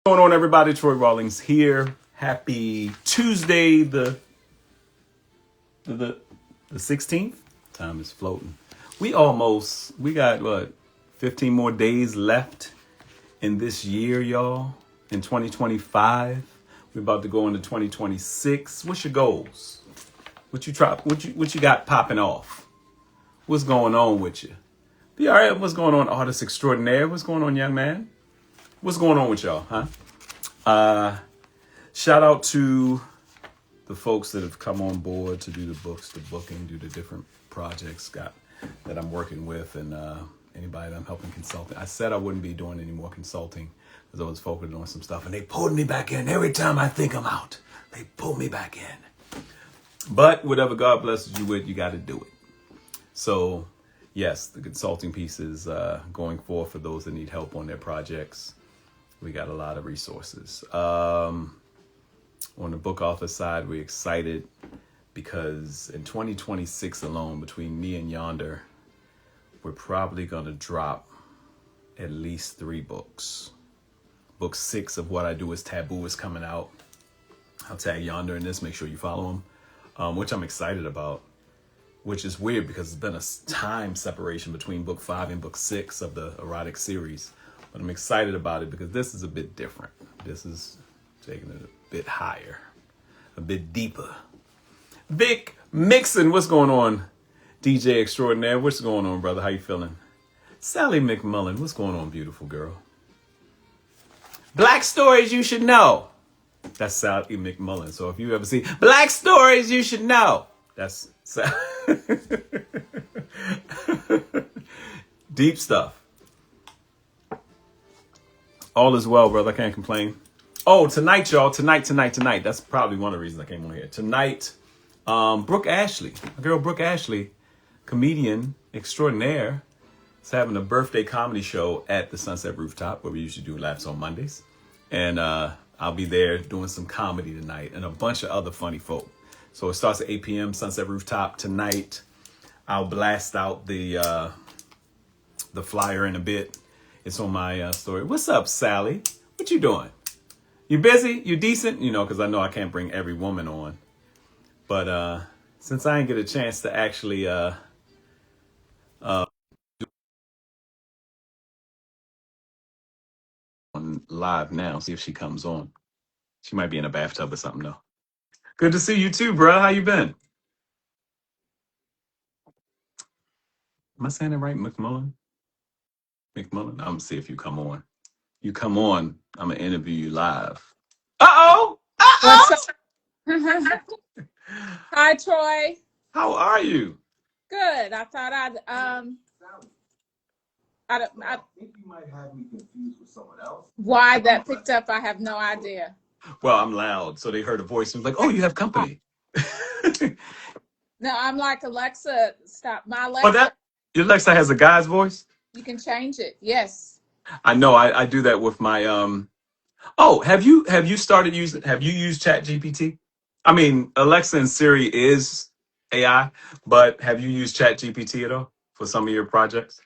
What's going on, everybody? Troy Rawlings here. Happy Tuesday, the 16th. Time is floating. We got what, 15 more days left in this year, y'all. In 2025, we're about to go into 2026. What's your goals? What you got popping off? What's going on with you? Be all right. What's going on, artist extraordinaire? What's going on, young man? What's going on with y'all, huh? Shout out to the folks that have come on board to do the books, the booking, do the different projects that I'm working with, and anybody that I'm helping consulting. I said I wouldn't be doing any more consulting because I was focused on some stuff, and they pulled me back in. Every time I think I'm out, they pull me back in. But whatever God blesses you with, you got to do it. So, yes, the consulting piece is going forth for those that need help on their projects. We got a lot of resources. On the book author side, we're excited because in 2026 alone, between me and Yonder, we're probably going to drop at least 3 books. Book 6 of What I Do Is Taboo is coming out. I'll tag Yonder in this. Make sure you follow him, which I'm excited about, which is weird because there's been a time separation between book 5 and book 6 of the erotic series. But I'm excited about it because this is a bit different. This is taking it a bit higher, a bit deeper. Vic Mixon, what's going on? DJ Extraordinaire, what's going on, brother? How you feeling? Sally McMullen, what's going on, beautiful girl? Black Stories You Should Know. That's Sally McMullen. So if you ever see Black Stories You Should Know, that's Sally. Deep stuff. All is well, brother. I can't complain. Oh, tonight, y'all. Tonight. That's probably one of the reasons I came on here. Tonight, Brooke Ashley, my girl Brooke Ashley, comedian extraordinaire, is having a birthday comedy show at the Sunset Rooftop, where we usually do laughs on Mondays. And I'll be there doing some comedy tonight and a bunch of other funny folk. So it starts at 8 p.m. Sunset Rooftop tonight. I'll blast out the flyer in a bit. It's on my story. What's up, Sally? What you doing? You busy? You decent? You know, because I know I can't bring every woman on. But since I didn't get a chance to actually on live now, see if she comes on. She might be in a bathtub or something, though. Good to see you too, bro. How you been? Am I saying it right, McMullen? McMullen? I'm gonna see if you come on. You come on, I'm gonna interview you live. Uh-oh! What's up? Hi, Troy. How are you? Good. I thought I think you might have me confused with someone else. why that picked up. I have no idea. Well, I'm loud, so they heard a voice and was like, "Oh, you have company." No, I'm like Alexa. Stop. My Oh, Alexa. your Alexa has a guy's voice? You can change it. Yes. I know. I do that with my Oh, have you used ChatGPT? I mean, Alexa and Siri is AI, but have you used ChatGPT at all for some of your projects?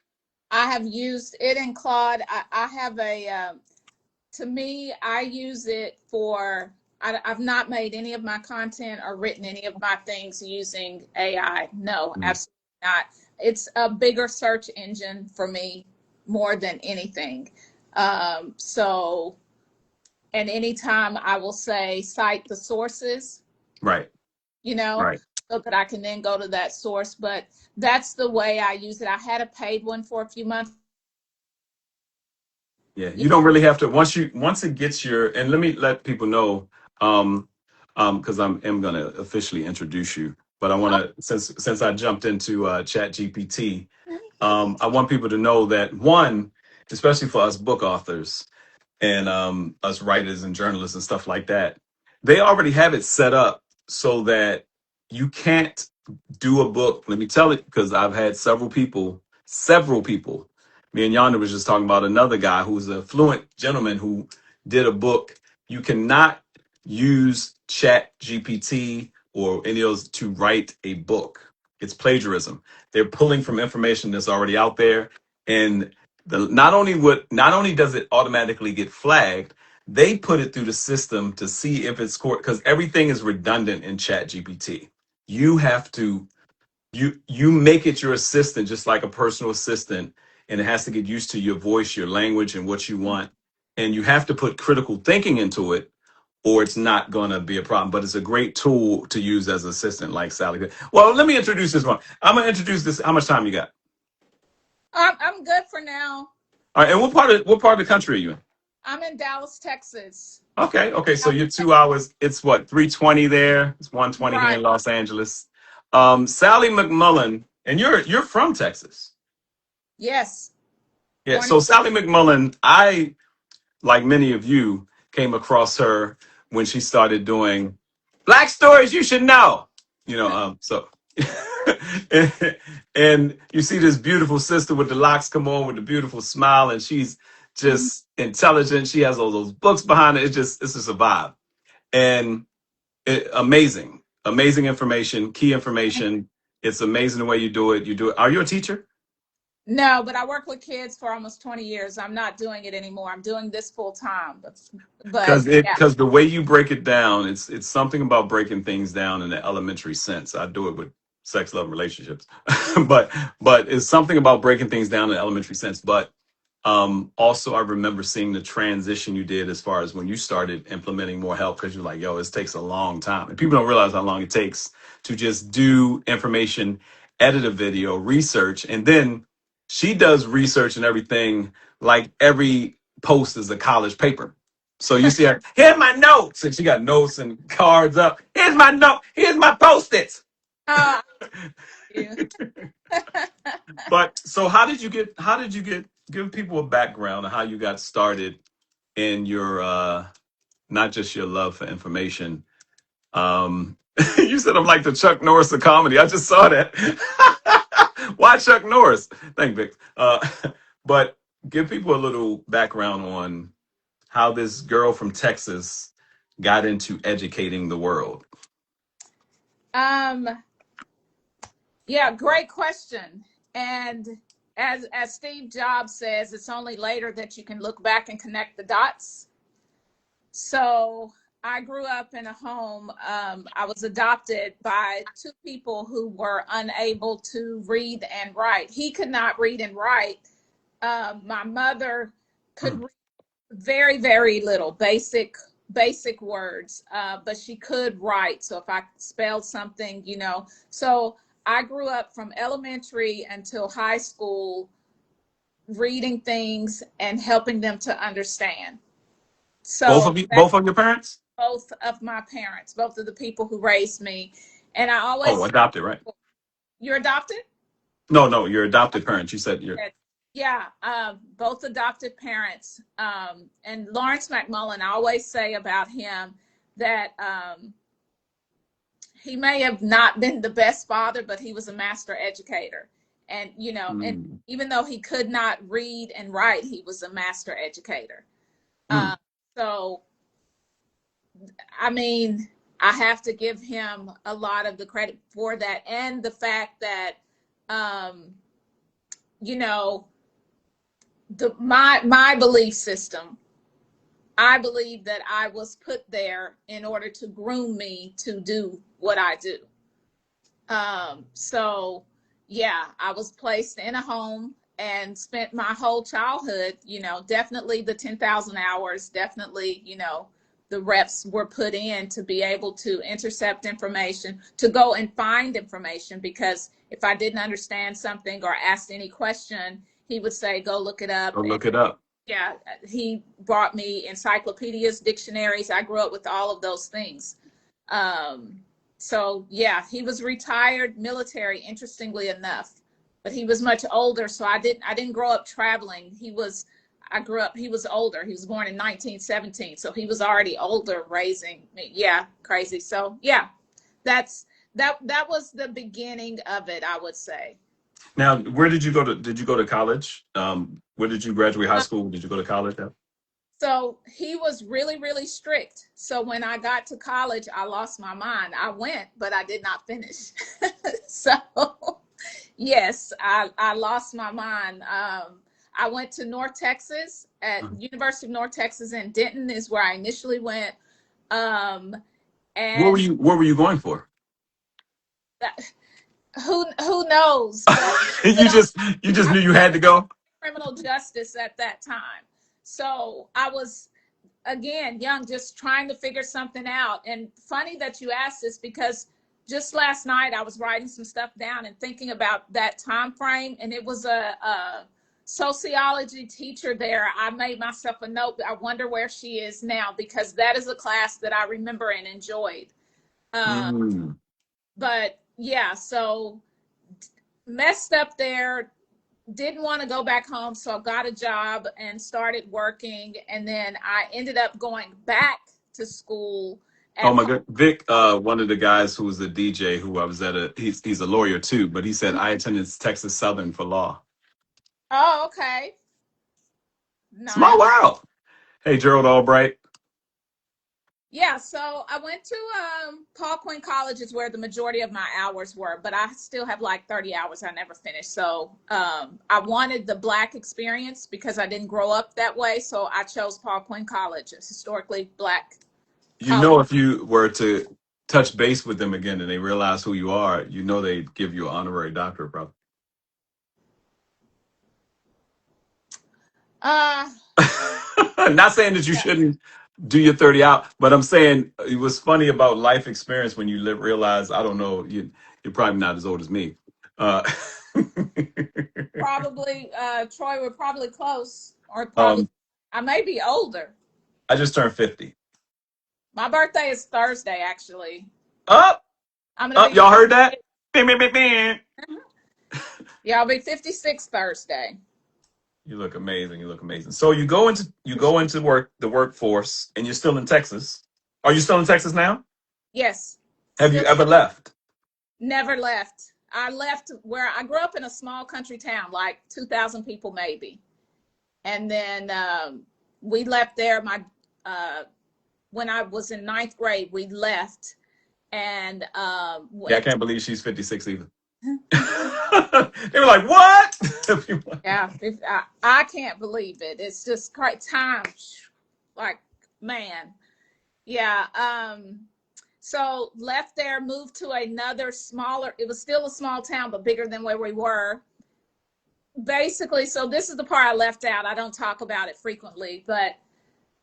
I have used it in Claude. I have to me, I use it for, I've not made any of my content or written any of my things using AI. No, absolutely not. It's a bigger search engine for me more than anything. So, and anytime I will say cite the sources, Right. Right. so that I can then go to that source. But that's the way I use it. I had a paid one for a few months. Yeah, you don't really have to once it gets and let me let people know, because I am gonna officially introduce you, but I want to since I jumped into Chat GPT, I want people to know that one, especially for us book authors and us writers and journalists and stuff like that, they already have it set up so that you can't do a book. Let me tell it, because I've had several people. Me and Yonder was just talking about another guy who's a fluent gentleman who did a book. You cannot use Chat GPT or any of those to write a book. It's plagiarism. They're pulling from information that's already out there, and not only does it automatically get flagged, They put it through the system to see if it's core, because everything is redundant in Chat GPT. You have to you make it your assistant, just like a personal assistant, and it has to get used to your voice, your language, and what you want. And you have to put critical thinking into it, or it's not going to be a problem. But it's a great tool to use as an assistant, like Sally did. Well, let me introduce this one. I'm going to introduce this. How much time you got? I'm good for now. All right. And what part of the country are you in? I'm in Dallas, Texas. Okay. Okay. So Dallas, you're Texas. 2 hours. It's what, 3:20 there. It's 1:20 here Right. in Los Angeles. Sally McMullen, and you're from Texas. Yes. Yeah. Born. So Sally McMullen, I, like many of you, came across her when she started doing Black Stories You Should Know. So and you see this beautiful sister with the locks come on with the beautiful smile, and she's Mhm. just intelligent. She has all those books behind her. It's just a vibe. And amazing information, key information. It's amazing the way you do it. You do it. Are you a teacher? No, but I work with kids for almost 20 years. I'm not doing it anymore. I'm doing this full time. But yeah. Because the way you break it down, it's something about breaking things down in the elementary sense. I do it with sex, love, and relationships, but it's something about breaking things down in the elementary sense. But also, I remember seeing the transition you did as far as when you started implementing more help, because you're like, yo, this takes a long time. And people don't realize how long it takes to just do information, edit a video, research. And then she does research and everything like every post is a college paper. So you see her, here's my notes. And she got notes and cards up. Here's my note. Here's my post-its. Uh, you. But so how did you get, give people a background on how you got started in your not just your love for information. You said I'm like the Chuck Norris of comedy. I just saw that. Why Chuck Norris? Thank Vic. But give people a little background on how this girl from Texas got into educating the world. um, yeah, great question. And as Steve Jobs says, it's only later that you can look back and connect the dots. So I grew up in a home. I was adopted by two people who were unable to read and write. He could not read and write. My mother could Hmm. read very, very little, basic words, but she could write. So if I spelled something, so I grew up from elementary until high school reading things and helping them to understand. Both So of you, that both of your parents? both of my parents, both of the people who raised me. And I Oh, always, adopted, right? you're adopted? No, no, your adopted parents. You said you're. Yeah, both adopted parents. And Lawrence McMullen, I always say about him that he may have not been the best father, but he was a master educator. And Mm, even though he could not read and write, he was a master educator. mm. Uh, so I mean, I have to give him a lot of the credit for that, and the fact that, um, you know, my belief system. I believe that I was put there in order to groom me to do what I do. So yeah, I was placed in a home and spent my whole childhood, definitely the 10,000 hours, definitely, the reps were put in to be able to intercept information, to go and find information, because if I didn't understand something or asked any question, he would say, go look it up. Go And look it up. yeah, he brought me encyclopedias, dictionaries. I grew up with all of those things. Um, so yeah, he was retired military, interestingly enough, but he was much older. So I didn't grow up traveling. He was older. He was born in 1917. So he was already older raising me. Yeah, crazy. So yeah, that was the beginning of it, I would say. Now, where did you go to? Did you go to college? Where did you graduate high school? Did you go to college? Yeah. So he was really, really strict. So when I got to college, I lost my mind. I went, but I did not finish. So yes, I lost my mind. I went to North Texas at University of North Texas in Denton is where I initially went. Um, What were and you What were you going for? that, who knows? But you but just you just I knew you had to go. criminal justice at that time. So I was, again, young, just trying to figure something out. And funny that you asked this because just last night I was writing some stuff down and thinking about that time frame. And it was a sociology teacher there. I made myself a note. I wonder where she is now because that is a class that I remember and enjoyed. Mm. But yeah, so messed up there, didn't want to go back home, so I got a job and started working, and then I ended up going back to school Oh at my Paul God, Vic, College. one of the guys who was a DJ who I was at he's a lawyer too, but he said I attended Texas Southern for law. Oh, okay. Small Nice. world. Hey, Gerald Albright. Yeah, so I went to Paul Quinn College is where the majority of my hours were, but I still have like 30 hours I never finished. So I wanted the Black experience because I didn't grow up that way. So I chose Paul Quinn College, a historically Black You college. know, if you were to touch base with them again and they realize who you are, you know they'd give you an honorary doctorate, bro. Uh, Not saying that you yeah. shouldn't do your 30 out, but I'm saying it was funny about life experience when you realize, I don't know, you're probably not as old as me. Uh, Probably Troy were probably close or probably um, I may be older. I just turned 50. My birthday is Thursday actually. Up, I'm gonna up, be y'all heard that? Bing, bing, bing, bing. yeah, I'll be 56 Thursday. You look amazing. You look amazing. So you go into the workforce, and you're still in Texas. Are you still in Texas now? Yes. Have you Still ever left? never left. I left where I grew up in a small country town, like 2,000 people maybe. And then we left there uh when I was in ninth grade, we left and Yeah, I can't believe she's 56 either. They were like, "What?" yeah, I can't believe it. It's just quite time. Like, man. Yeah. So left there, moved to another smaller, it was still a small town, but bigger than where we were. Basically, so this is the part I left out. I don't talk about it frequently, but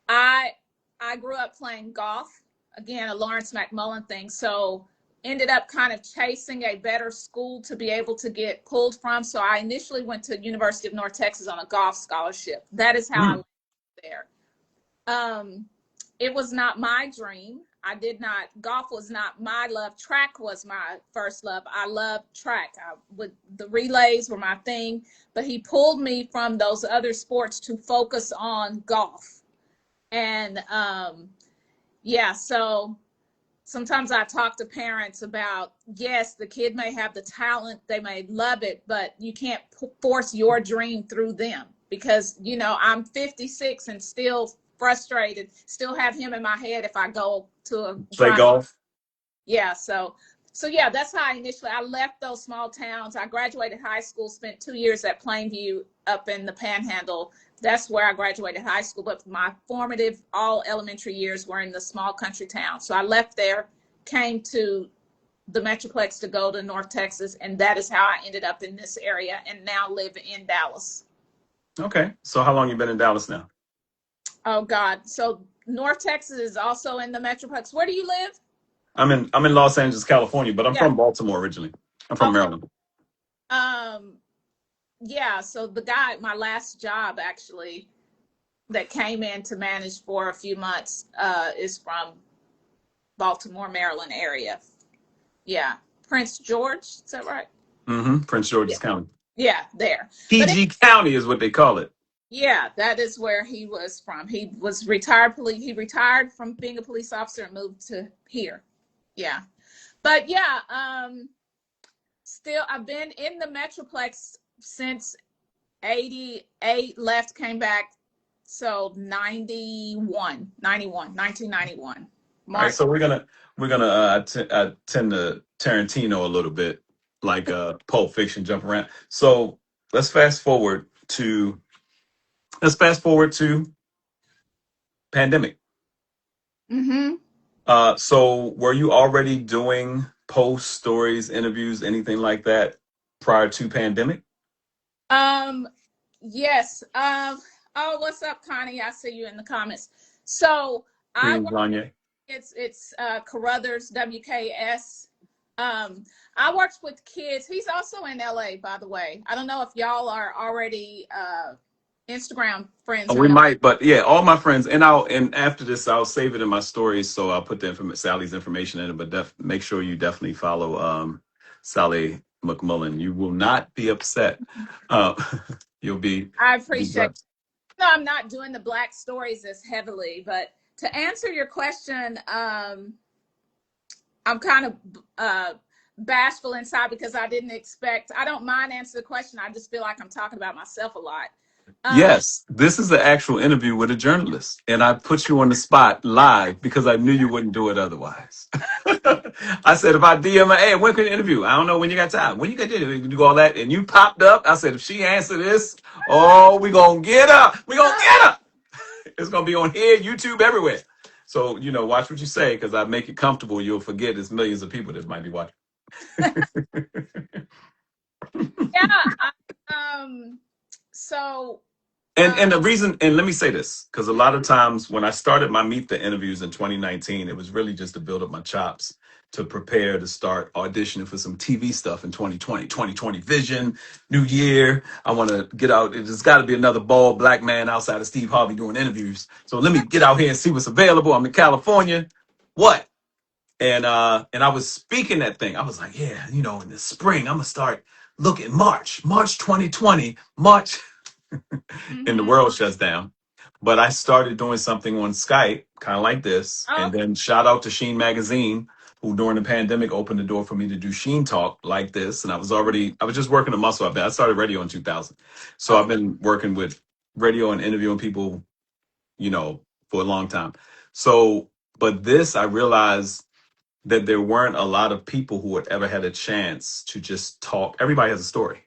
I I grew up playing golf. Again, a Lawrence McMullen thing. So ended up kind of chasing a better school to be able to get pulled from. So I initially went to University of North Texas on a golf scholarship. That is how I Mm. landed there. Um, it was not my dream. I did not, golf was not my love. Track was my first love. I loved track. The relays were my thing, but he pulled me from those other sports to focus on golf. And yeah, so sometimes I talk to parents about, yes, the kid may have the talent, they may love it, but you can't force your dream through them because, I'm 56 and still frustrated, still have him in my head if I go to a Play grind. golf. Yeah, so yeah, that's how I left those small towns. I graduated high school, spent 2 years at Plainview up in the Panhandle. That's where I graduated high school, but my formative all elementary years were in the small country town. So I left there, came to the Metroplex to go to North Texas, and that is how I ended up in this area and now live in Dallas. Okay. So how long you been in Dallas now? Oh God. So North Texas is also in the Metroplex. Where do you live? I'm in Los Angeles, California, but I'm Yeah. from Baltimore originally. I'm from Okay. Maryland. Um, yeah, so the guy, my last job actually, that came in to manage for a few months, is from Baltimore, Maryland area. Yeah, Prince George, is that right? Mm-hmm. Prince Yeah, George's County. yeah, there. But PG County is what they call it. yeah, that is where he was from. He was retired police. He retired from being a police officer and moved to here. Yeah, but yeah, still I've been in the Metroplex since 88, left, came back. So 1991, All right, March. so we're gonna tend to Tarantino a little bit, like Pulp Fiction, jump around. So let's fast forward to let's fast forward to pandemic. Mm-hmm. So were you already doing posts, stories, interviews, anything like that prior to pandemic? Um, yes. Oh, what's up, Connie? I see you in the comments. So I Greetings, work. Anya. It's Carruthers, WKS. I worked with kids. He's also in LA, by the way. I don't know if y'all are already Instagram friends or We not. might, but yeah, all my friends, and after this, I'll save it in my stories, so I'll put the Sally's information in it. But make sure you definitely follow Sally McMullen. You will not be upset. Uh, you'll I be appreciate it. blessed. No, I'm not doing the Black stories as heavily, but to answer your question, I'm kind of bashful inside because I didn't expect. I don't mind answering the question. I just feel like I'm talking about myself a lot. Um, Yes, this is an actual interview with a journalist, and I put you on the spot live because I knew you wouldn't do it otherwise. I said, if I DM her, hey, when can you interview? I don't know when you got time. When you got to do all that, and you popped up. I said, if she answer this, oh, we gonna get her. We gonna get her. It's gonna be on here, YouTube, everywhere. So watch what you say because I make it comfortable. You'll forget there's millions of people that might be watching. yeah. So. And the reason, and let me say this, because a lot of times when I started my Meet the interviews in 2019, it was really just to build up my chops to prepare to start auditioning for some TV stuff in 2020 vision, new year. I want to get out. There's got to be another bald black man outside of Steve Harvey doing interviews. So let me get out here and see what's available. I'm in California. What? And I was speaking that thing. I was like, yeah, in the spring, I'm gonna start looking March 2020, March and the Mm-hmm. world shuts down. But I started doing something on Skype, kind of like this. Oh, And then shout out to Sheen Magazine, who during the pandemic opened the door for me to do Sheen Talk like this. And I was just working a muscle up. I started radio in 2000. So I've okay. been working with radio and interviewing people, for a long time. So, but this, I realized that there weren't a lot of people who had ever had a chance to just talk. Everybody has a story.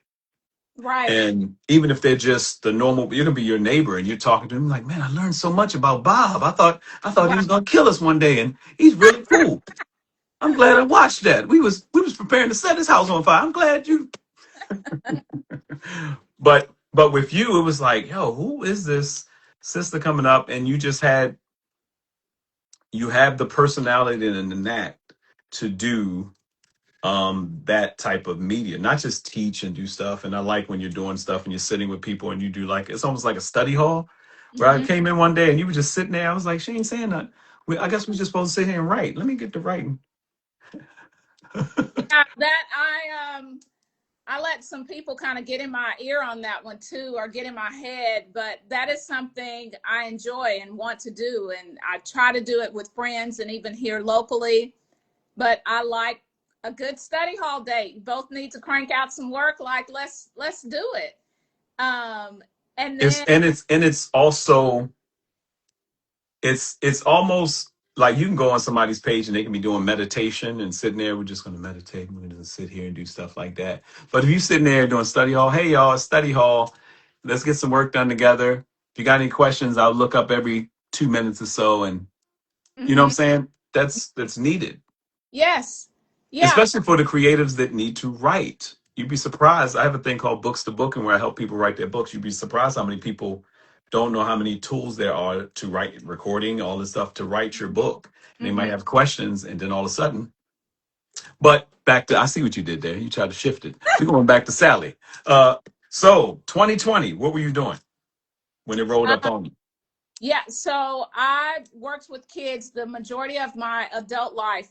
Right. And even if they're just the normal, you can be your neighbor and you're talking to him like, man, I learned so much about Bob. I thought he Right. was gonna kill us one day, and he's really cool. I'm glad I watched that. We was preparing to set his house on fire. I'm glad you. But with you, it was like, yo, who is this sister coming up? And you have the personality and the knack to do that type of media, not just teach and do stuff. And I like when you're doing stuff and you're sitting with people and you do, like, it's almost like a study hall where I Mm-hmm. came in one day and you were just sitting there. I was like, she ain't saying nothing. I guess we're just supposed to sit here and write. Let me get to writing. Yeah, that I let some people kind of get in my ear on that one too, or get in my head, but that is something I enjoy and want to do. And I try to do it with friends and even here locally. But I like a good study hall date. You both need to crank out some work. Like let's do it. And it's then and it's and it's also it's almost like you can go on somebody's page and they can be doing meditation and sitting there. We're just going to meditate. We're going to sit here and do stuff like that. But if you're sitting there doing study hall, hey y'all, study hall, let's get some work done together. If you got any questions, I'll look up every 2 minutes or so, and you know what I'm mhm, saying. That's needed, yes, yeah, especially for the creatives that need to write. You'd be surprised. I have a thing called Books to Book, and where I help people write their books. You'd be surprised how many people don't know how many tools there are to write, recording, all this stuff to write your book. And they might hmm have questions, and then all of a sudden. But back to, I see what you did there. You tried to shift it. We're going back to Sally. So 2020, what were you doing when it rolled up uh, on you? yeah. So I worked with kids. The majority of my adult life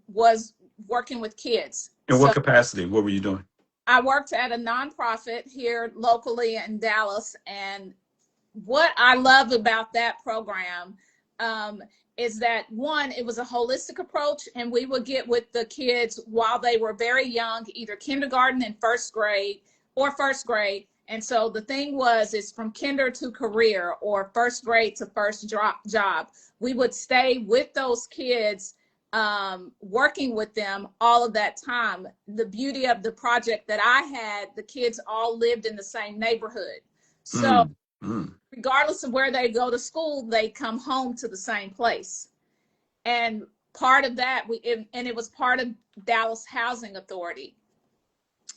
was working with kids. In what So capacity? What were you doing? I worked at a nonprofit here locally in Dallas, and what I love about that program um, is that one, it was a holistic approach, and we would get with the kids while they were very young, either kindergarten and first grade or first grade. And so the thing was, it's from kinder to career or first grade to first job. We would stay with those kids, working with them all of that time. The beauty of the project that I had, the kids all lived in the same neighborhood. So Mm. Mm. Regardless of where they go to school, they come home to the same place. And part of that, and it was part of Dallas Housing Authority.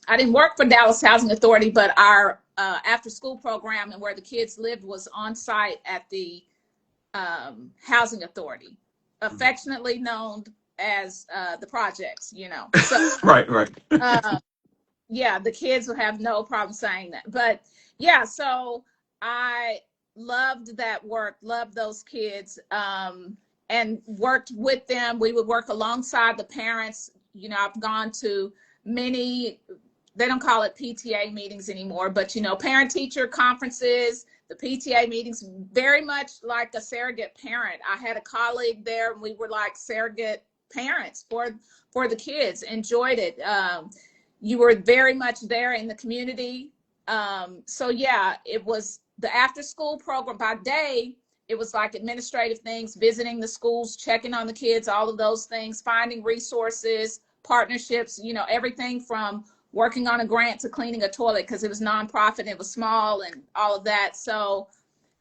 I didn't work for Dallas Housing Authority, but our after school program and where the kids lived was on site at the Housing Authority, affectionately known as the projects, you know. So, Right, right. yeah, the kids will have no problem saying that. But yeah, so I loved that work, loved those kids, and worked with them. We would work alongside the parents. You know, I've gone to many, they don't call it PTA meetings anymore, but, you know, parent teacher conferences, the PTA meetings, very much like a surrogate parent. I had a colleague there and we were like surrogate parents for the kids, enjoyed it. You were very much there in the community. So yeah, it was the after school program. By day, it was like administrative things, visiting the schools, checking on the kids, all of those things, finding resources, partnerships, you know, everything from working on a grant to cleaning a toilet because it was nonprofit, it was small and all of that. So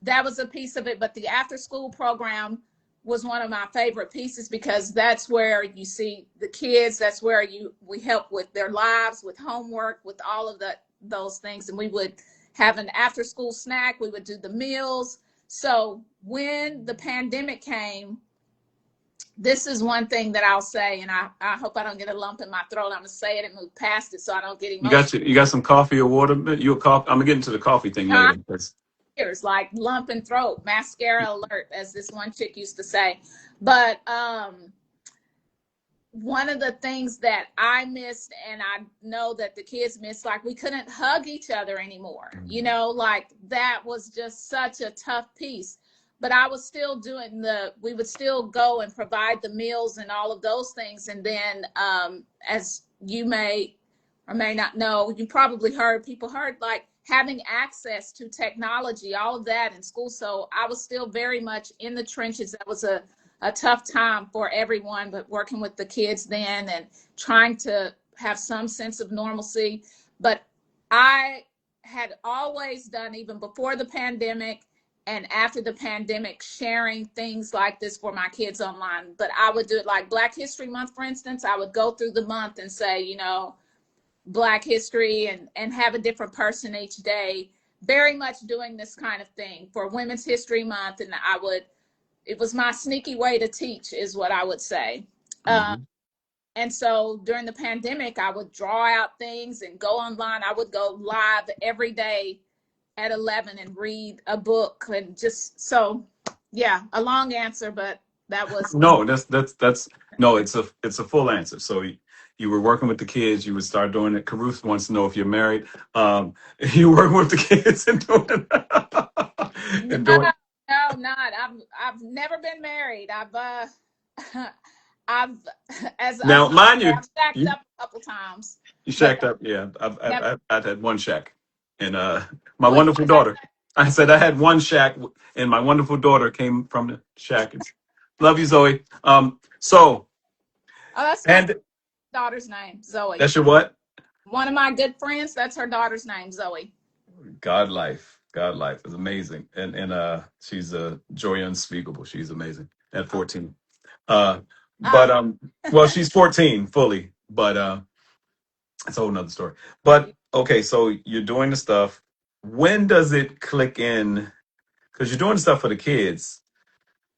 that was a piece of it. But the after school program was one of my favorite pieces because that's where you see the kids. That's where we help with their lives, with homework, with all of those things. And we would have an after school snack. We would do the meals. So when the pandemic came, this is one thing that I'll say, and I hope I don't get a lump in my throat. I'm gonna say it and move past it so I don't get emotional. You got some coffee or water? You a coffee? I'm gonna get into the coffee thing later. Ears like lump in throat, mascara alert, as this one chick used to say. But one of the things that I missed, and I know that the kids missed, like we couldn't hug each other anymore. You know, like that was just such a tough piece. But I was still doing we would still go and provide the meals and all of those things. And then as you may or may not know, you probably people heard like having access to technology, all of that in school. So I was still very much in the trenches. That was a tough time for everyone, but working with the kids then and trying to have some sense of normalcy. But I had always done, even before the pandemic and after the pandemic, sharing things like this for my kids online. But I would do it like Black History Month, for instance. I would go through the month and say, you know, Black history and have a different person each day, very much doing this kind of thing for Women's History Month. And it was my sneaky way to teach is what I would say. Mm-hmm. And so during the pandemic, I would draw out things and go online. I would go live every day at 11 and read a book. And just, so yeah, a long answer, but that was. No, that's no. It's a full answer. So you were working with the kids. You would start doing it. Caruth wants to know if you're married. You working with the kids and doing and No, doing. no, not. I've never been married. I've as Now, mind you, I've stacked you up a couple times, you but shacked up. Yeah, never. I've had one shack, and my Which wonderful one was daughter. I said I had one shack, and my wonderful daughter came from the shack. Love you, Zoe. So Oh, that's my and daughter's name, Zoe. that's your what? One of my good friends, that's her daughter's name, Zoe. God life is amazing, and she's a joy unspeakable. She's amazing at 14. Uh, Uh, but well, she's 14 fully, but it's a whole nother story. But okay, so you're doing the stuff. When does it click in? Because you're doing stuff for the kids,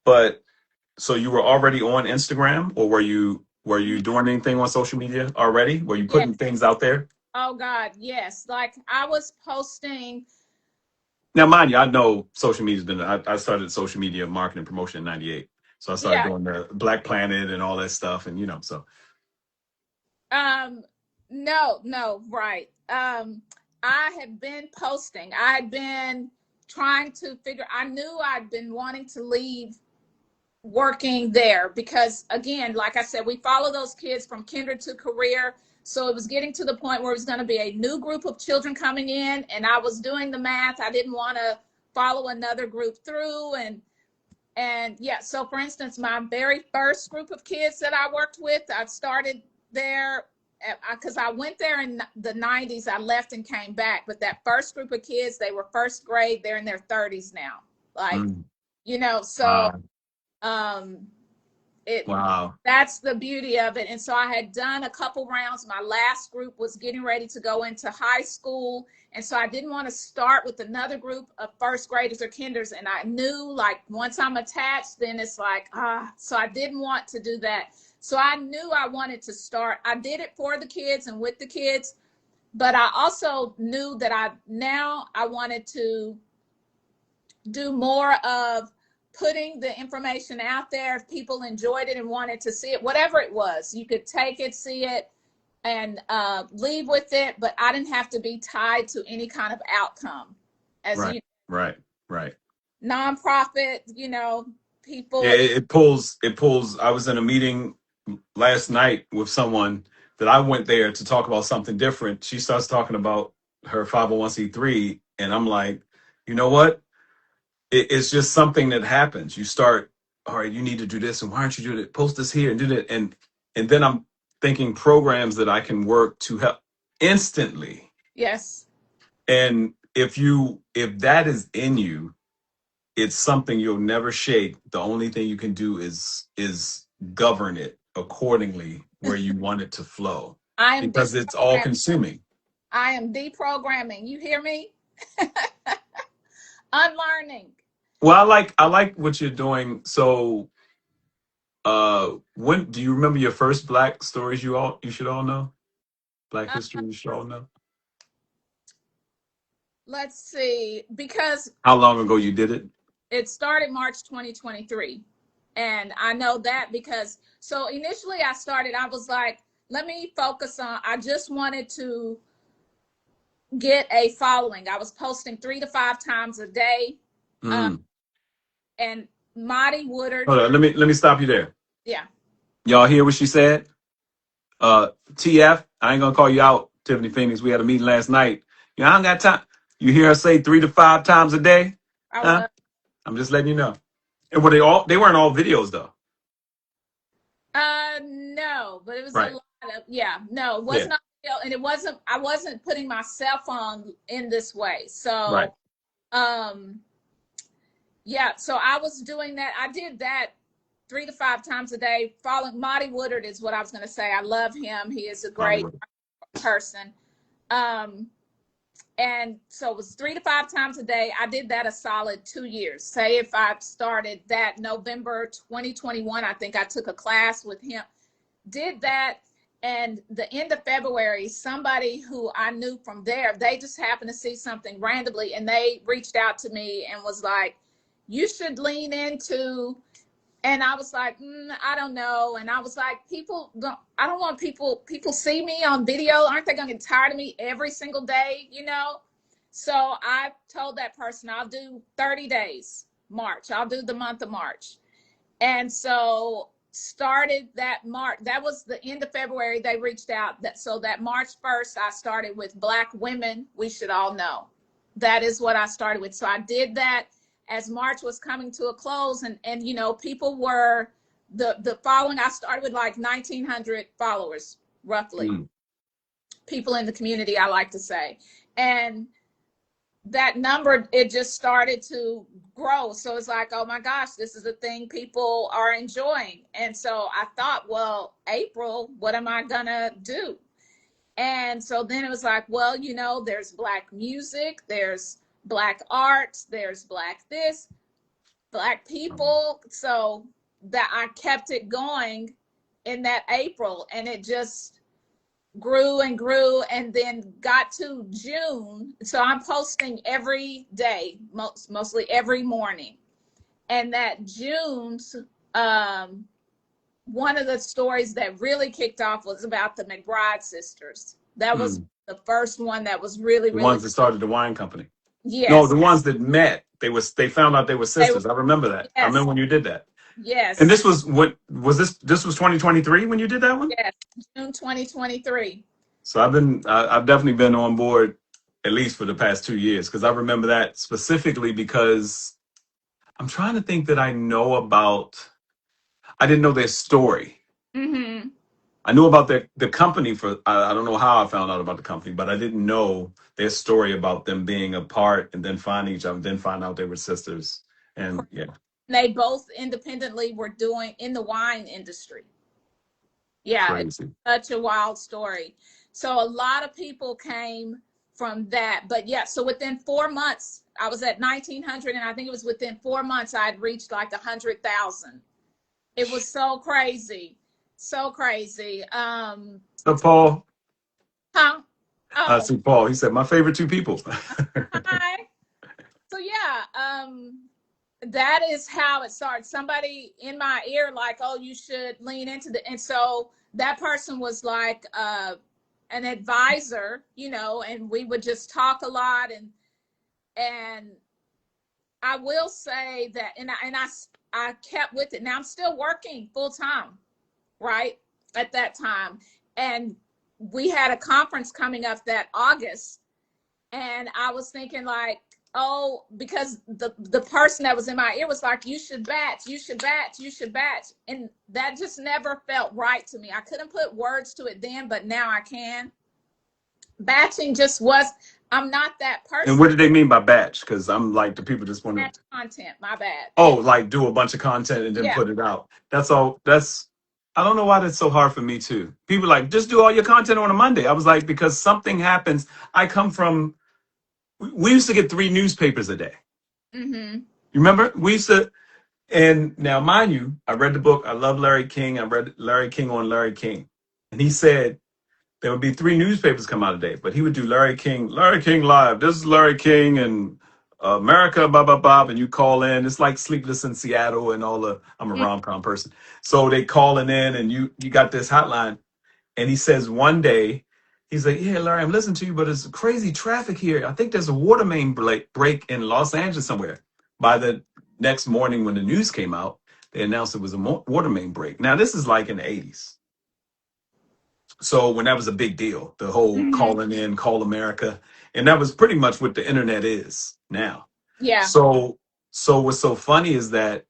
but so you were already on Instagram, or were you doing anything on social media already? Were you yeah. putting things out there? Oh God, yes. Like I was posting. Now, mind you, I know social media's been. I started social media marketing promotion in '98, so I started Yeah. doing the Black Planet and all that stuff, and so. Um. No. No. Right. I had been posting. I had been trying to figure. I knew I'd been wanting to leave working there because again, like I said, we follow those kids from kinder to career. So it was getting to the point where it was going to be a new group of children coming in, and I was doing the math. I didn't want to follow another group through, and yeah. So for instance, my very first group of kids that I worked with, I started there because I went there in the 90s. I left and came back. But that first group of kids, they were first grade. They're in their 30s now. Like, so um, Wow. that's the beauty of it. And so I had done a couple rounds. My last group was getting ready to go into high school. And so I didn't want to start with another group of first graders or kinders. And I knew, like, once I'm attached, then it's like, so I didn't want to do that. So I knew I wanted to start. I did it for the kids and with the kids, but I also knew that I wanted to do more of putting the information out there. If people enjoyed it and wanted to see it, whatever it was, you could take it, see it, and leave with it, but I didn't have to be tied to any kind of outcome. As Right. you Right. Right. nonprofit, people. Yeah, it pulls. I was in a meeting last night with someone that I went there to talk about something different. She starts talking about her 501c3, and I'm like, you know what? It's just something that happens. You start, all right, you need to do this, and why aren't you doing it? Post this here and do that, and then I'm thinking programs that I can work to help instantly. Yes. And if that is in you, it's something you'll never shake. The only thing you can do is govern it accordingly where you want it to flow, I am because it's all consuming. I am deprogramming. You hear me? Unlearning. Well, I like what you're doing. So when do you remember your first Black stories you should all know? Black history you should all know? Let's see, because How long ago you did it? it started March 2023. And I know that because, so initially I was like, let me focus on, I just wanted to get a following. I was posting 3 to 5 times a day. And Marty Woodard. Hold on, let me stop you there. Yeah. Y'all hear what she said? TF, I ain't gonna call you out, Tiffany Phoenix. We had a meeting last night. I don't got time. You hear her say 3 to 5 times a day? Huh? I'm just letting you know. And were they weren't all videos though. No, but it was right. A lot of, no, it wasn't, and I wasn't putting myself on in this way. So, right. So I was doing that. I did that 3 to 5 times a day. Following Marty Woodard is what I was going to say. I love him. He is a great person. And so it was 3 to 5 times a day. I did that a solid 2 years. Say if I started that November 2021, I think I took a class with him, did that. And the end of February, somebody who I knew from there, they just happened to see something randomly and they reached out to me and was like, you should lean into, and I was like, I don't know. And I was like, I don't want people see me on video. Aren't they going to get tired of me every single day, So I told that person, I'll do 30 days, March. I'll do the month of March. And so started that March. That was the end of February. They reached out. So that March 1st, I started with Black women we should all know. That is what I started with. So I did that as March was coming to a close, and people were the following. I started with like 1,900 followers, roughly. People in the community, I like to say. And that number, it just started to grow. So it's like, oh my gosh, this is a thing people are enjoying. And so I thought, well, April, what am I gonna do? And so then it was like, well, there's Black music, there's Black art, there's Black this, Black people. So that I kept it going in that April, and it just grew and grew, and then got to June. So I'm posting every day, mostly every morning. And that June's, one of the stories that really kicked off was about the McBride sisters. That was the first one that was really, the ones that started the wine company. Yes. No, the ones that met. They found out they were sisters. I remember that. Yes. I remember when you did that. Yes. And this was this was 2023 when you did that one? Yes, June 2023. So I've definitely been on board at least for the past 2 years, because I remember that specifically because I'm trying to think that I didn't know their story. I knew about the company for I don't know how I found out about the company, but I didn't know their story about them being apart and then finding each other, then find out they were sisters. And yeah, They both independently were doing in the wine industry. Yeah, it's crazy. such a wild story. So a lot of people came from that. But yeah, so within 4 months, I was at 1900, and I think it was within 4 months I had reached like 100,000. It was so crazy, so crazy. So Paul, Huh? I Oh, see Paul. He said my favorite two people. hi. So yeah, that is how it started. Somebody in my ear, like, oh, you should lean into the, and so that person was like an advisor, and we would just talk a lot, and I will say that, I kept with it. Now I'm still working full time, right, at that time, and we had a conference coming up that August, and I was thinking like, oh, because the person that was in my ear was like, you should batch, you should batch, you should batch, and that just never felt right to me. I couldn't put words to it then, but now I can. Batching just was. I'm not that And person. what did they mean by batch? Because I'm like the people just want Batch to, content. My bad. oh, like do a bunch of content and then Yeah. put it out. That's all. I don't know why that's so hard for me too. People like, just do all your content on a Monday. I was like, because something happens. I come from, we used to get 3 newspapers a day. Mm-hmm. You remember? We used to, and now mind you, I read the book. I love Larry King. I read Larry King on Larry King. And he said, there would be 3 newspapers come out a day, but he would do Larry King live. This is Larry King and America, blah, blah, blah. And you call in. It's like Sleepless in Seattle and all the, I'm a rom-com person. So they calling in and you got this hotline. And he says one day, he's like, yeah, Larry, I'm listening to you, but it's crazy traffic here. I think there's a water main break in Los Angeles somewhere. By the next morning when the news came out, they announced it was a water main break. Now, this is like in the 80s. So when that was a big deal, the whole Mm-hmm. calling in, call America, and that was pretty much what the internet is now. Yeah. So what's so funny is that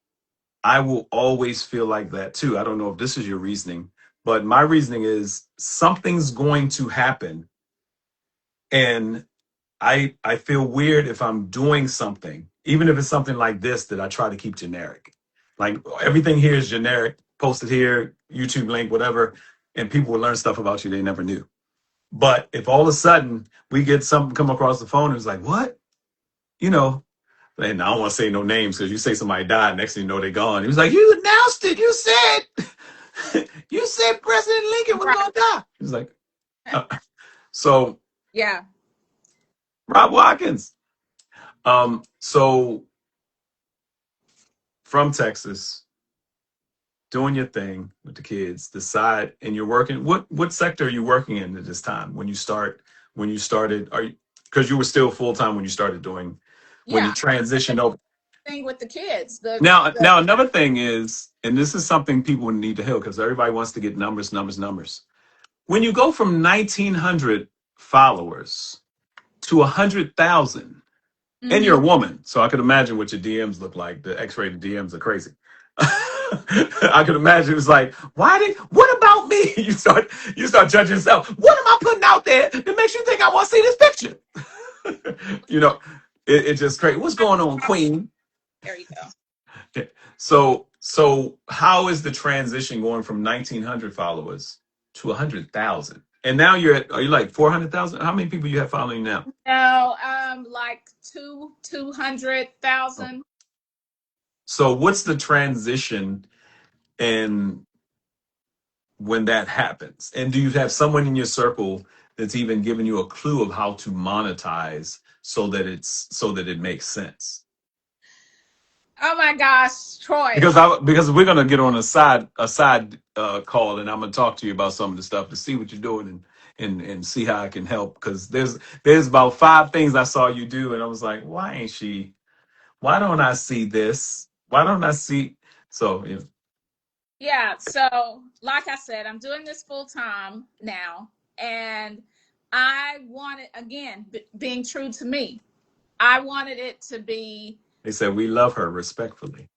I will always feel like that too. I don't know if this is your reasoning, but my reasoning is something's going to happen, and I feel weird if I'm doing something, even if it's something like this that I try to keep generic. Like everything here is generic, posted here, YouTube link, whatever, and people will learn stuff about you they never knew. But if all of a sudden we get something come across the phone and it's like, what? You know, and I don't want to say no names because you say somebody died, next thing you know they're gone. He was like, you announced it. You said you said President Lincoln was Right. gonna die. He was like, so Yeah. Rob Watkins. So from Texas, doing your thing with the kids, decide, and you're working. What sector are you working in at this time? When you started, are you, because you were still full time when you started doing, when you Yeah. transitioned over. Thing with the kids. The, the Now another thing is, and this is something people need to hear because everybody wants to get numbers, numbers, numbers. When you go from 1,900 followers to 100,000, and mm-hmm. you're a woman, so I could imagine what your DMs look like. The X-rated DMs are crazy. I could imagine it was like, what about me? You start judging yourself. What am I putting out there that makes you think I want to see this picture? you know, it's just crazy. What's going on, Queen? There you go. So how is the transition going from 1,900 followers to 100,000? And now are you like 400,000? How many people you have following you now? No, like 200,000. So what's the transition and when that happens? And do you have someone in your circle that's even giving you a clue of how to monetize so that it makes sense? Oh my gosh, Troy. Because we're gonna get on a side call, and I'm gonna talk to you about some of the stuff to see what you're doing and see how I can help. Because there's about 5 things I saw you do, and I was like, why ain't she? Why don't I see this? Why don't I see? So yeah. Yeah, so like I said, I'm doing this full time now, and I wanted, again, being true to me, I wanted it to be They said we love her respectfully.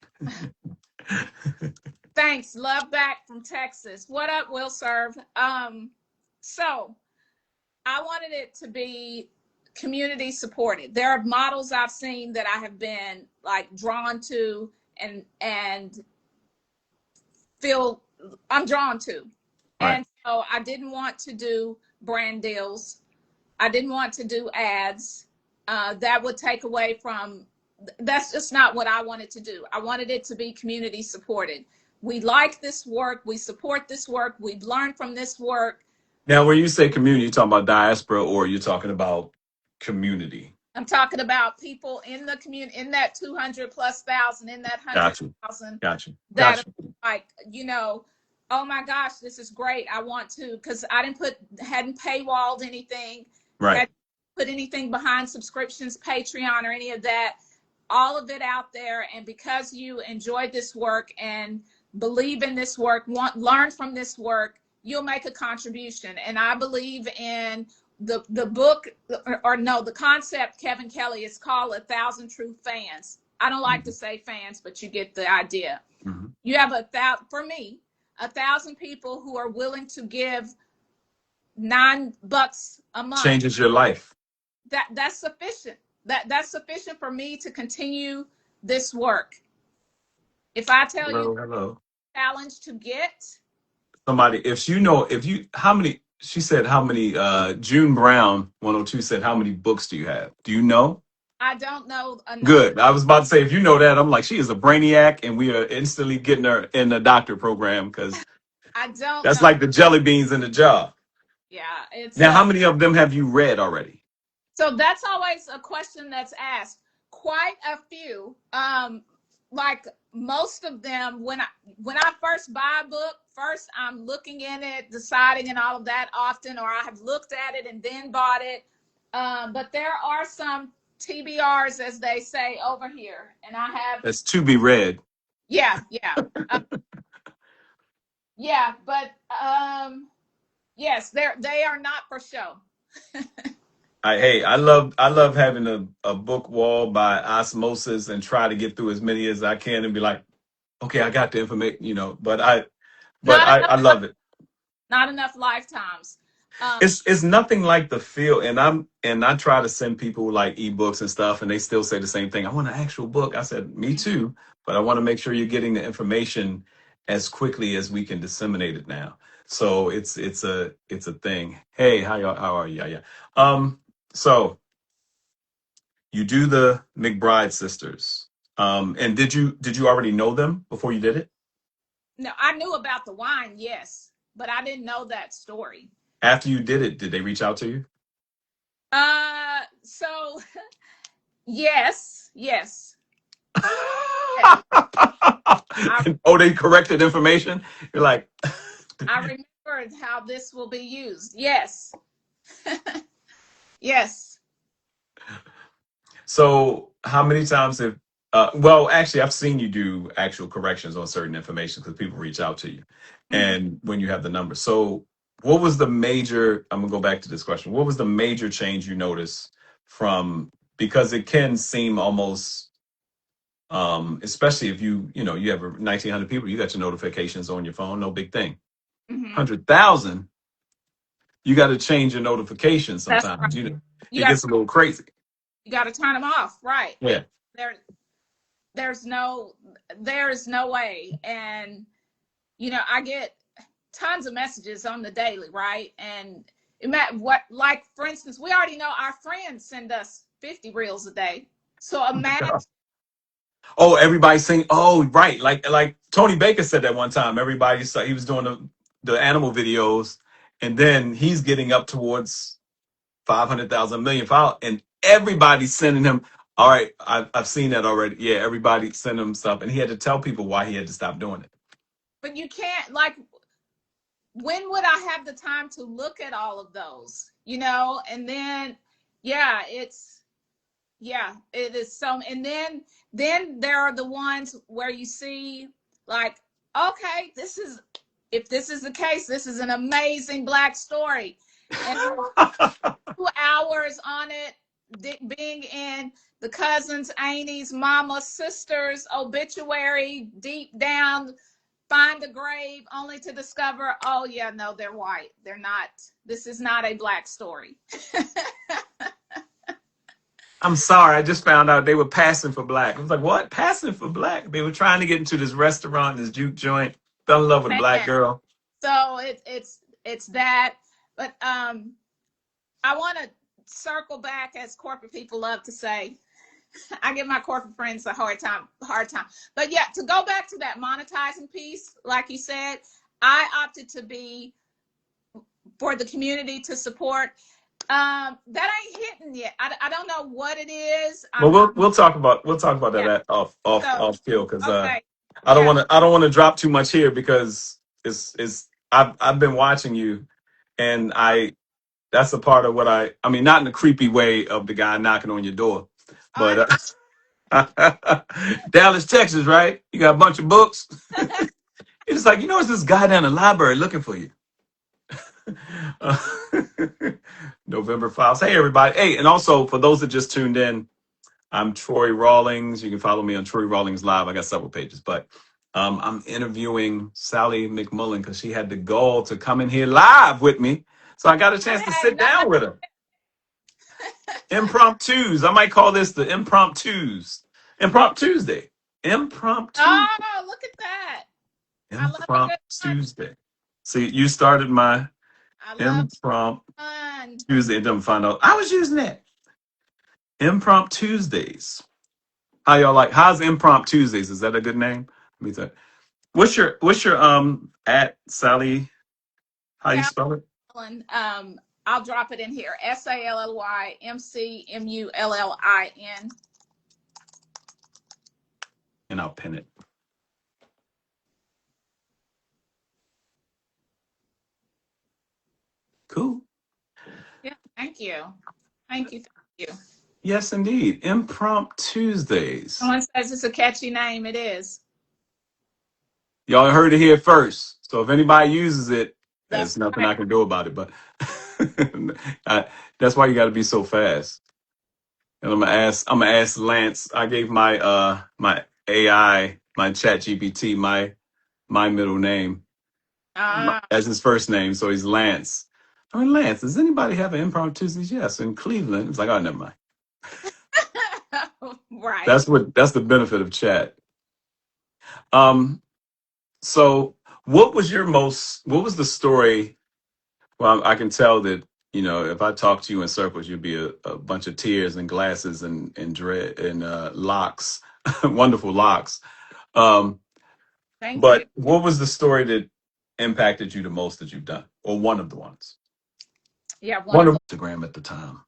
Thanks. Love back from Texas. What up, Will Serve? So I wanted it to be community supported. There are models I've seen that I have been like drawn to and feel I'm drawn to. Right. And so I didn't want to do brand deals. I didn't want to do ads. That would take away from, that's just not what I wanted to do. I wanted it to be community supported. We like this work. We support this work. We've learned from this work. Now, when you say community, you're talking about diaspora or you're talking about community? I'm talking about people in the community, in that 200 plus thousand, in that Got you. 100,000 Got you. that Got are you. like, you know, oh my gosh, this is great. I want to, because I hadn't paywalled anything, Right. hadn't put anything behind subscriptions, Patreon, or any of that. All of it out there. And because you enjoyed this work and believe in this work, learn from this work, you'll make a contribution. And I believe in the book, or no, the concept, Kevin Kelly, is called 1,000 True Fans. I don't like to say fans, but you get the idea. Mm-hmm. You have for me, 1,000 people who are willing to give $9 a month. Changes your life. That's sufficient. That's sufficient for me to continue this work. If I tell you, Hello. challenge to get Somebody, how many, she said, how many, June Brown 102 said, how many books do you have? Do you know? I don't know enough. Good. I was about to say, if you know that, I'm like, she is a brainiac, and we are instantly getting her in the doctor program because I don't that's know. like the jelly beans in the jar. Yeah, it's Now, how many of them have you read already? so that's always a question that's asked. Quite a few. Like most of them, when I first buy a book, first I'm looking in it, deciding and all of that often, or I have looked at it and then bought it. But there are some TBRs, as they say over here, and I have. That's to be read. Yeah, yeah, but yes, they are not for show. I love having a book wall by osmosis and try to get through as many as I can and be like, okay, I got the information, but Not I love it. not enough lifetimes. It's nothing like the feel, and I try to send people like ebooks and stuff, and they still say the same thing. I want an actual book. I said, me too, but I want to make sure you're getting the information as quickly as we can disseminate it now. So it's a thing. Hey, how are you? Yeah. So you do the McBride sisters. And did you already know them before you did it? No, I knew about the wine, yes, but I didn't know that story. After you did it, did they reach out to you? So yes. Oh, they corrected information. You're like, I remembered how this will be used. Yes. Yes. So how many times have, well, actually, I've seen you do actual corrections on certain information because people reach out to you and when you have the number. So what was the major, I'm gonna go back to this question. What was the major change you noticed because it can seem almost, especially if you have 1,900 people, you got your notifications on your phone, no big thing. 100,000, you got to change your notifications sometimes. Right. It gets a little crazy. You got to turn them off, right? Yeah. There is no way. And I get tons of messages on the daily, right? And like for instance, we already know our friends send us 50 reels a day. So imagine. Oh, everybody's saying, oh, right. Like Tony Baker said that one time. Everybody saw he was doing the animal videos, and then he's getting up towards 500,000 million followers, and everybody's sending him. All right, I've seen that already. Yeah, everybody sent him stuff, and he had to tell people why he had to stop doing it. But you can't, like, when would I have the time to look at all of those? And then, it is so. And then there are the ones where you see, like, okay, if this is the case, this is an amazing Black story. And 2 hours on it, being in the cousins, aunties, mama, sisters, obituary, deep down, find a grave only to discover, oh yeah, no, they're white. They're not. This is not a black story. I'm sorry, I just found out they were passing for black. I was like, what? Passing for black? They were trying to get into this restaurant, this juke joint, fell in love with a black Man. girl. So it's that. But I want to circle back, as corporate people love to say. I give my corporate friends a hard time. But yeah, to go back to that monetizing piece, like you said, I opted to be for the community to support. That ain't hitting yet. I don't know what it is. Well, we'll talk about Yeah. that So off field, because okay. I don't Yeah. want to drop too much here, because it's I've been watching you, and that's a part of what I mean, not in the creepy way of the guy knocking on your door, I but Dallas, Texas, right? You got a bunch of books. It's like, it's this guy down the library looking for you. Uh, November Files. Hey, everybody. Hey, and also for those that just tuned in, I'm Troy Rawlings. You can follow me on Troy Rawlings Live. I got several pages, but I'm interviewing Sally McMullen because she had the goal to come in here live with me. So I got a chance to hey, sit down with her. Impromptus. I might call this the Impromptus. Impromptu Tuesday. Impromptu. oh, look at that. I love a Impromptu good fun. Tuesday. See, you started my I love Impromptu fun. Tuesday. It doesn't find out. I was using that. Impromptu Tuesdays. How y'all like? How's Impromptu Tuesdays? Is that a good name? Let me think. What's your at Sally? How you Sally spell it? Mullin, I'll drop it in here. SALLYMCMULLIN. And I'll pin it. Cool. Yeah, thank you. Thank you. Thank you. Yes, indeed. Impromptu Tuesdays. Someone says it's a catchy name. It is. Y'all heard it here first. So if anybody uses it, That's there's nothing right. I can do about it. But that's why you got to be so fast. And I'm gonna ask Lance. I gave my AI, my Chat GPT, my middle name Ah, as his first name, so he's Lance. I mean, Lance, does anybody have an Impromptu Tuesdays? Yes, in Cleveland. It's like, oh, never mind. right. That's the benefit of chat. So what was the story? Well, I can tell that, if I talk to you in circles, you'd be a bunch of tears and glasses and dread and locks, wonderful locks. Um, Thank you. but what was the story that impacted you the most that you've done, or one of the ones? Yeah, One of wonderful. Instagram at the time.